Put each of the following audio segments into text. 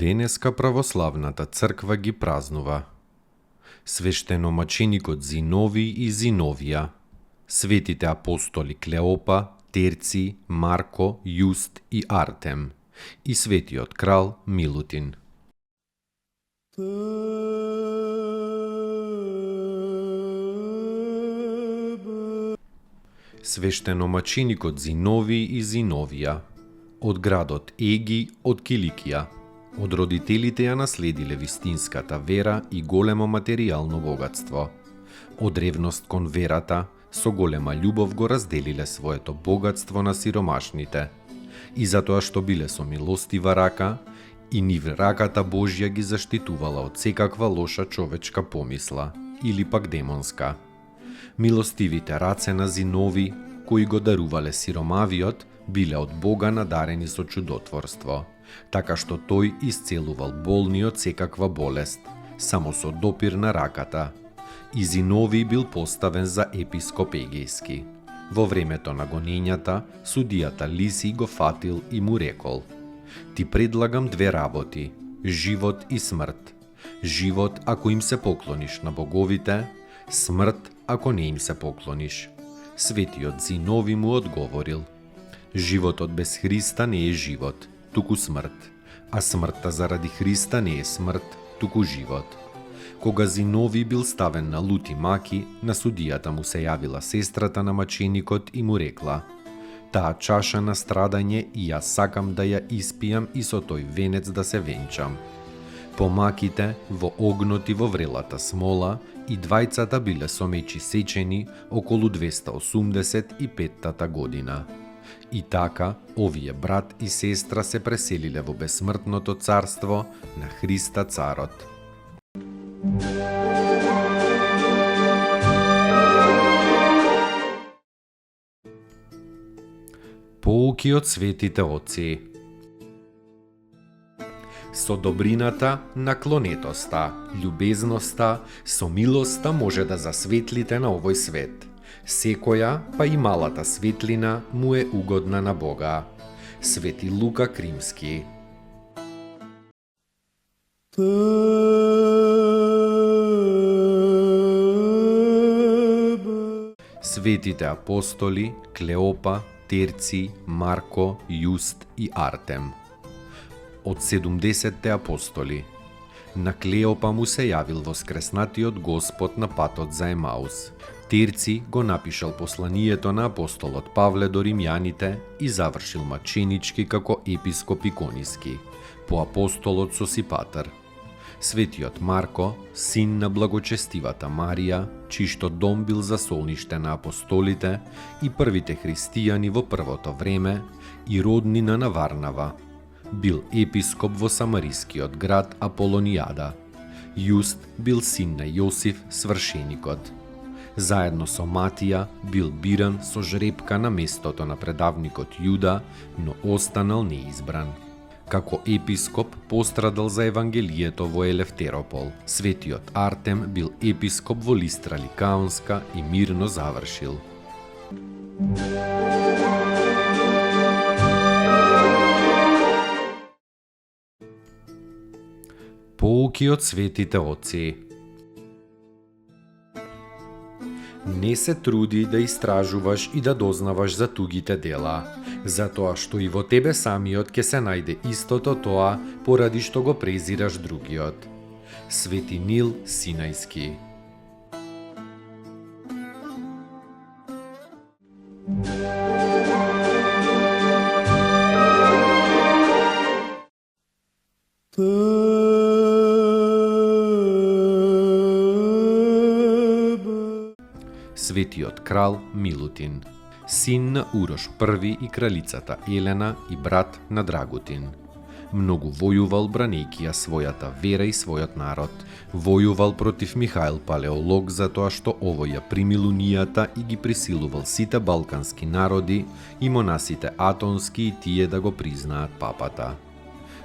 Денеска православната црква ги празнува свештеномаченикот Зиновий и Зиновија, светите апостоли Клеопа, Терци, Марко, Јуст и Артем и светиот крал Милутин. Свештеномаченикот Зиновий и Зиновија од градот Еги од Киликија. Од родителите ја наследиле вистинската вера и големо материјално богатство. Од ревност кон верата, со голема љубов го разделиле своето богатство на сиромашните. И затоа што биле со милостива рака, и нив раката Божја ги заштитувала од секаква лоша човечка помисла, или пак демонска. Милостивите раце на Зинови, кои го дарувале сиромавиот, биле од Бога надарени со чудотворство, така што тој исцелувал болни од секаква болест, само со допир на раката. И Зиновий бил поставен за епископ Егејски. Во времето на гонењата, судијата Лисий го фатил и му рекол: "Ти предлагам две работи, живот и смрт. Живот ако им се поклониш на боговите, смрт ако не им се поклониш." Светиот Зиновий му одговорил: "Животот без Христа не е живот, туку смрт, а смртта заради Христа не е смрт, туку живот." Кога Зиновий бил ставен на лути маки, на судијата му се јавила сестрата на маченикот и му рекла: "Таа чаша на страдање и јас сакам да ја испијам и со тој венец да се венчам." По маките, во огнот и во врелата смола, и двајцата биле со мечи сечени околу 285 година. И така, овие брат и сестра се преселиле во бесмртното царство на Христа царот. Поуки од светите отци. Со добрината, наклонетоста, љубезноста, со милоста може да засветлите на овој свет. Секоја, па и малата светлина, му е угодна на Бога. Свети Лука Кримски. Светите апостоли Клеопа, Терци, Марко, Јуст и Артем. Од 70 апостоли. На Клеопа му се јавил воскреснатиот Господ на патот за Емаус. Терци го напишал посланието на апостолот Павле до римјаните и завршил маченички како епископ икониски, по апостолот Сосипатар. Светиот Марко, син на благочестивата Марија, чишто дом бил за солниште на апостолите и првите христијани во првото време и роднина на Варнава, бил епископ во самарискиот град Аполонијада. Јуст бил син на Јосиф, свршеникот. Заедно со Матија бил биран со жребка на местото на предавникот Јуда, но останал неизбран. Како епископ пострадал за Евангелието во Елефтеропол. Светиот Артем бил епископ во Листра Ликаонска и мирно завршил. Поуки од светите отци. Не се труди да истражуваш и да дознаваш за тугите дела, затоа што и во тебе самиот ќе се најде истото тоа, поради што го презираш другиот. Свети Нил Синајски. Светиот крал Милутин. син на Урош I и кралицата Елена и брат на Драгутин. Многу војувал бранејќи ја својата вера и својот народ. Војувал против Михаил Палеолог затоа што овој ја примил унијата и ги присилувал сите балкански народи и монасите атонски и тие да го признаат папата.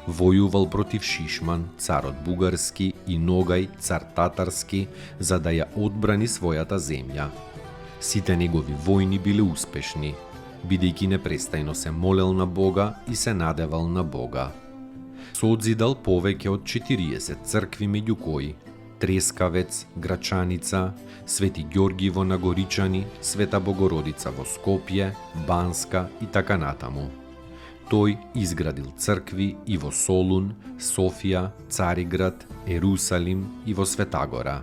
Војувал против Шишман, царот бугарски, и Ногај, цар татарски, за да ја одбрани својата земја. Сите негови војни биле успешни, бидејќи непрестајно се молел на Бога и се надевал на Бога. Созидал повеќе од 40 цркви, меѓу кои Трескавец, Грачаница, Свети Ѓорги во Нагоричани, Света Богородица во Скопје, Банска и така натаму. Тој изградил цркви и во Солун, Софија, Цариград, Ерусалим и во Светагора.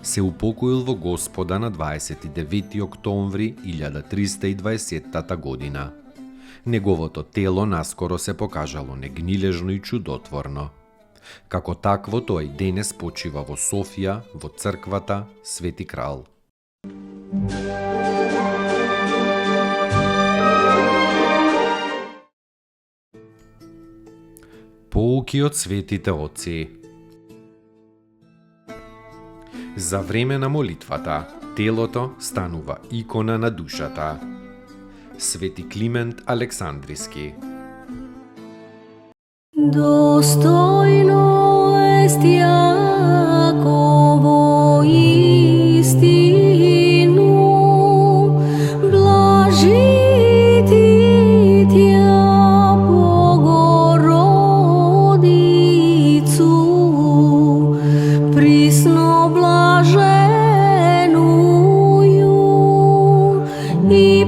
Се упокоил во Господа на 29 октомври 1320 година. Неговото тело наскоро се покажало негнилежно и чудотворно. Како такво тој денес почива во Софија, во црквата Свети Крал. Поуки од светите оци. За време на молитвата, телото станува икона на душата. Свети Климент Александриски. Достојно ест Јаково истину, блажити тја Богородицу, присно блаженују и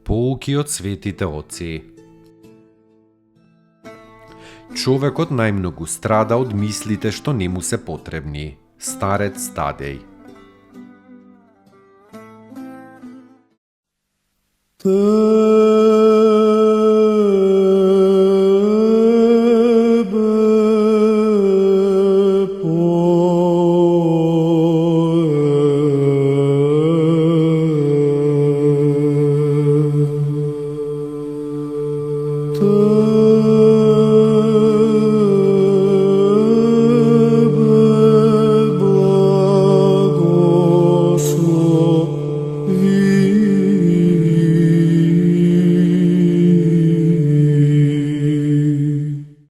Поуки од светите оци. Човекот најмногу страда од мислите што не му се потребни. Старец Тадеј. Te